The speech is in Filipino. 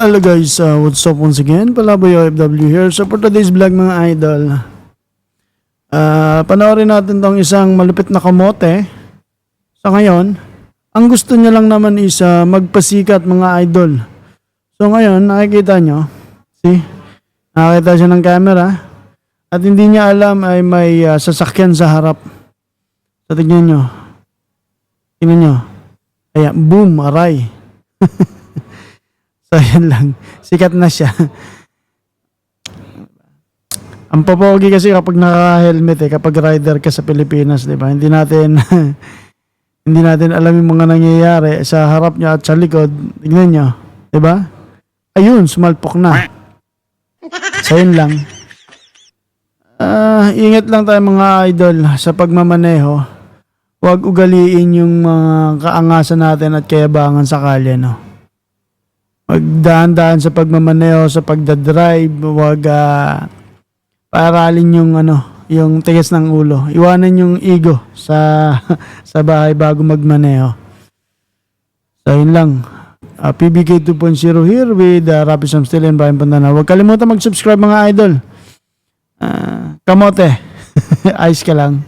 Hello guys, what's up once again? Palaboy OFW here. So for today's vlog mga idol, panoorin natin tong isang malupit na kamote. So ngayon, ang gusto niya lang naman is magpasikat mga idol. So ngayon, nakikita nyo, nakakita siya ng camera at hindi niya alam ay may sasakyan sa harap. So tignan nyo. Tignan nyo. Ayan, boom, aray. So, yan lang. Sikat na siya. Ang papogi kasi kapag naka-helmet kapag rider ka sa Pilipinas, di ba? Hindi natin hindi natin alam yung mga nangyayari sa harap niya at sa likod. Tignan niyo, di ba? Ayun, sumalpok na. So, yun lang. Ingat lang tayo mga idol sa pagmamaneho. Huwag ugaliin yung mga kaangasan natin at kayabangan sa kalye, no? Magdaan-daan sa pagmamaneho, sa pagdadrive, huwag paaralin yung tigas ng ulo. Iwanan yung ego sa bahay bago magmaneho. So, yun lang. PBK 2.0 here with Rapi Sam Still and Brian Pantana. Huwag kalimutan mag-subscribe mga idol. Kamote, ayos ka lang.